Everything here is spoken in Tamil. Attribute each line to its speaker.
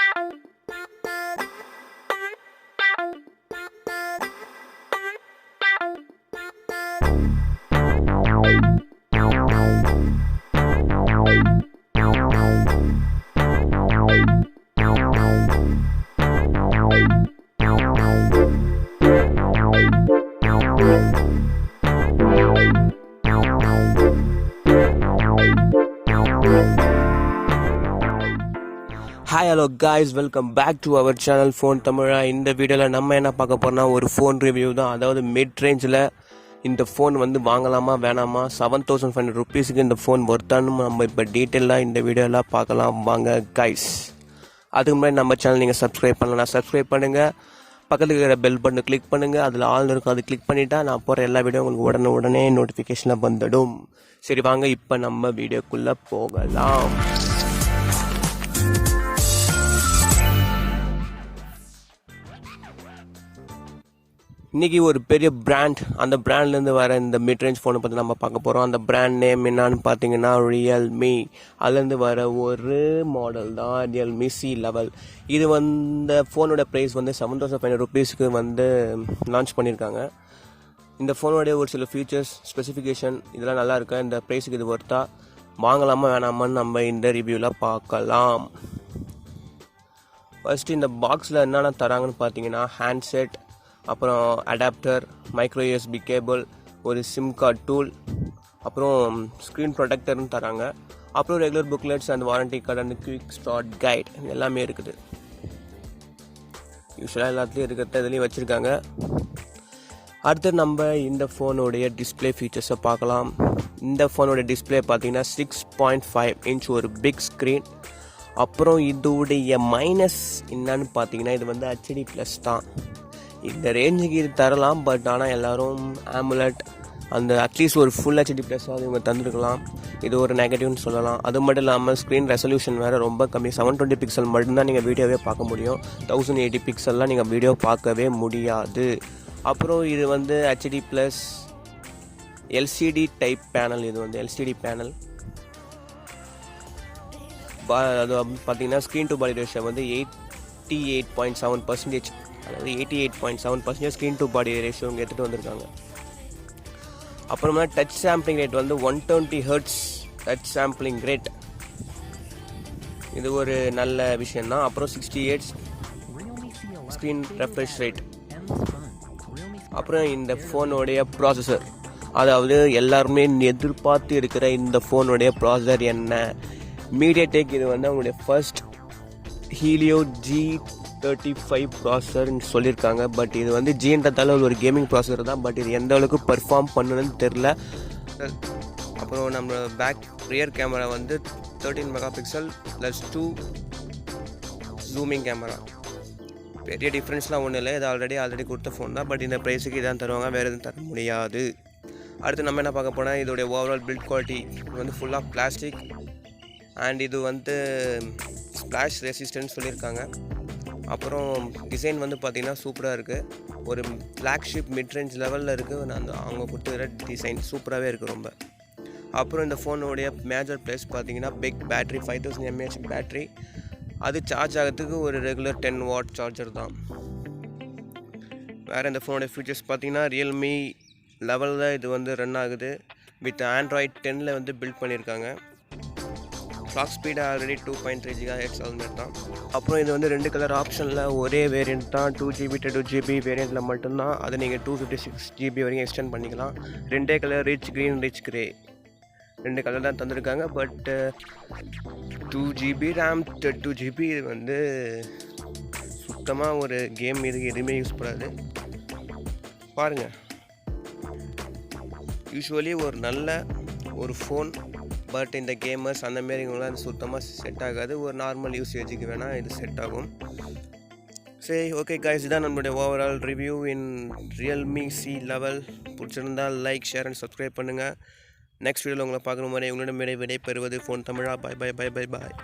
Speaker 1: Hi hello guys, welcome back to our channel Phone Tamara. இந்த வீடியோவில் நம்ம என்ன பார்க்க போறோம்னா ஒரு ஃபோன் ரிவ்யூ தான். அதாவது மிட் ரேஞ்சில் இந்த ஃபோன் வந்து வாங்கலாமா வேணாமா, 7500 ருபீஸுக்கு இந்த ஃபோன் ஒர்த்தான்னு நம்ம இப்போ டீட்டெயிலாக இந்த வீடியோவில் பார்க்கலாம் வாங்க கைஸ். அதுக்கு முன்னாடி நம்ம சேனல் நீங்கள் சப்ஸ்கிரைப் பண்ணலாம், சப்ஸ்கிரைப் பண்ணுங்கள். பக்கத்துக்கு இருக்கிற பெல் பட்டனை கிளிக் பண்ணுங்கள், அதில் ஆல் இருக்கும், அது கிளிக் பண்ணிட்டா நான் போகிற எல்லா வீடியோ உங்களுக்கு உடனே நோட்டிஃபிகேஷனில் வந்துடும். சரி வாங்க இப்போ நம்ம வீடியோக்குள்ளே போகலாம். இன்றைக்கி ஒரு பெரிய பிராண்ட், அந்த பிராண்ட்லேருந்து வர இந்த மிட் ரேஞ்ச் ஃபோனை பற்றி நம்ம பார்க்க போகிறோம். அந்த பிராண்ட் நேம் என்னான்னு பார்த்தீங்கன்னா ரியல்மி. அதுலேருந்து வர ஒரு மாடல் தான் ரியல்மி C11. இது வந்து ஃபோனோட ப்ரைஸ் வந்து 7500 ருபீஸ்க்கு வந்து லான்ச் பண்ணியிருக்காங்க. இந்த ஃபோனோடைய ஒரு சில ஃபீச்சர்ஸ், ஸ்பெசிஃபிகேஷன் இதெல்லாம் நல்லா இருக்கு. இந்த ப்ரைஸுக்கு இது ஒர்த்தா, வாங்கலாமா வேணாமான்னு நம்ம இந்த ரிவ்யூவில் பார்க்கலாம். ஃபர்ஸ்ட் இந்த பாக்ஸில் என்னென்ன தராங்கன்னு பார்த்தீங்கன்னா ஹேண்ட்செட், அப்புறம் அடாப்டர், மைக்ரோ USB கேபிள், ஒரு சிம் கார்டு டூல், அப்புறம் ஸ்க்ரீன் ப்ரொடெக்டர்னு தராங்க. அப்புறம் regular booklets and warranty card and quick start guide எல்லாமே இருக்குது. யூஸ்வலாக எல்லாத்துலேயும் இருக்கிறத இதுலேயும் வச்சுருக்காங்க. அடுத்து நம்ம இந்த ஃபோனுடைய டிஸ்பிளே ஃபீச்சர்ஸை பார்க்கலாம். இந்த ஃபோனோட டிஸ்பிளே பார்த்தீங்கன்னா 6.5 இன்ச் ஒரு பிக் ஸ்க்ரீன். அப்புறம் இதோடைய மைனஸ் என்னன்னு பார்த்தீங்கன்னா இது வந்து HD+ தான். இந்த ரேஞ்சுக்கு இது தரலாம், பட் ஆனால் எல்லோரும் ஆமுலட் அந்த அட்லீஸ்ட் ஒரு ஃபுல் HD+ இவங்க தந்துருக்கலாம். இது ஒரு நெகட்டிவ்னு சொல்லலாம். அது மட்டும் இல்லாமல் ஸ்க்ரீன் ரெசல்யூஷன் வேறு ரொம்ப கம்மி, 720 பிக்சல் மட்டும்தான் நீங்கள் வீடியோவே பார்க்க முடியும். 1080 பிக்சல்லாம் நீங்கள் வீடியோ பார்க்கவே முடியாது. அப்புறம் இது வந்து HD+ LCD டைப் பேனல். இது வந்து LCD பேனல். அது பார்த்தீங்கன்னா ஸ்க்ரீன் டு பாடி ரேஷியோ வந்து 88.7%, அதாவது 88.7% ஸ்க்ரீன் டு பாடி ரேஷியோ இங்கே எடுத்துகிட்டு வந்திருக்காங்க. அப்புறமா டச் சாம்பிளிங் ரேட் வந்து 120 Hz டச் சாம்பிளிங் ரேட். இது ஒரு நல்ல விஷயம்தான். அப்புறம் 68 ஸ்க்ரீன் ரெஃப்ரெஷ் ரேட். அப்புறம் இந்த ஃபோனோடைய ப்ராசஸர், அதாவது எல்லாருமே எதிர்பார்த்து இருக்கிற இந்த ஃபோனுடைய ப்ராசஸர் என்ன, மீடியாடெக். இது வந்து அவங்களுடைய ஃபர்ஸ்ட் ஹீலியோ G35 ப்ராசஸர்னு சொல்லியிருக்காங்க. பட் இது வந்து ஜின்றதால ஒரு கேமிங் ப்ராசஸர் தான், பட் இது எந்த அளவுக்கு பர்ஃபார்ம் பண்ணணும்னு தெரில. அப்புறம் நம்ம ரியர் கேமரா வந்து 13 மெகாபிக்சல் + 2 ஜூமிங் கேமரா. பெரிய டிஃப்ரென்ஸ்லாம் ஒன்றும் இல்லை, இது ஆல்ரெடி கொடுத்த ஃபோன் தான். பட் இந்த ப்ரைஸுக்கு இதான் தருவாங்க, வேறு எதுவும் தர முடியாது. அடுத்து நம்ம என்ன பார்க்க போனால் இதோடைய ஓவரால் பில்ட் குவாலிட்டி. இது வந்து ஃபுல்லாக பிளாஸ்டிக் அண்ட் இது வந்து ஸ்ப்ளாஷ் ரெசிஸ்டன்ஸ் சொல்லியிருக்காங்க. அப்புறம் டிசைன் வந்து பார்த்திங்கன்னா சூப்பராக இருக்குது. ஒரு ஃப்ளாக்ஷிப் மிட் ரேஞ்ச் லெவலில் இருக்குது. அவங்க கொடுத்துக்கிற டிசைன் சூப்பராகவே இருக்குது ரொம்ப. அப்புறம் இந்த ஃபோனுடைய மேஜர் ப்ளஸ் பார்த்திங்கன்னா பிக் பேட்ரி, 5000 mAh பேட்ரி. அது சார்ஜ் ஆகிறதுக்கு ஒரு ரெகுலர் 10 வாட் சார்ஜர் தான். வேறு இந்த ஃபோனுடைய ஃபீச்சர்ஸ் பார்த்திங்கன்னா ரியல்மி 11 இது வந்து ரன் ஆகுது. வித் Android 10 வந்து பில்ட் பண்ணியிருக்காங்க. கிளாக் ஸ்பீடு ஆல்ரெடி 2.3 GHz அதுமாரி தான். அப்புறம் இது வந்து 2 கலர் ஆப்ஷனில் ஒரே வேரியண்ட் தான். 2GB to 2GB வேரியண்ட்டில் மட்டும்தான். அதை நீங்கள் 256GB வரைக்கும் எக்ஸ்டெண்ட் பண்ணிக்கலாம். 2 colour, rich green, rich grey, 2 colour தான் தந்திருக்காங்க. பட் 2GB RAM 2GB இது வந்து சுத்தமாக ஒரு கேம் இதுக்கு எதுவுமே யூஸ் பண்ணாது. பாருங்கள், யூஸ்வலி ஒரு நல்ல ஒரு ஃபோன், பட் இந்த கேமர்ஸ் அந்த மாரிங்களாம் அது சுத்தமாக செட் ஆகாது. ஒரு நார்மல் யூசேஜுக்கு வேணால் இது செட் ஆகும். சரி, ஓகே கைஸ், இதான் நம்மளுடைய ஓவரால் ரிவ்யூ இன் ரியல்மி C11. பிடிச்சிருந்தால் லைக், ஷேர் அண்ட் சப்ஸ்கிரைப் பண்ணுங்கள். நெக்ஸ்ட் வீடியோவில் உங்களை பார்க்குற மாதிரி உங்களிடம் விடை பெறுவது ஃபோன் தமிழா. பாய் பாய் பாய் பாய் பாய்.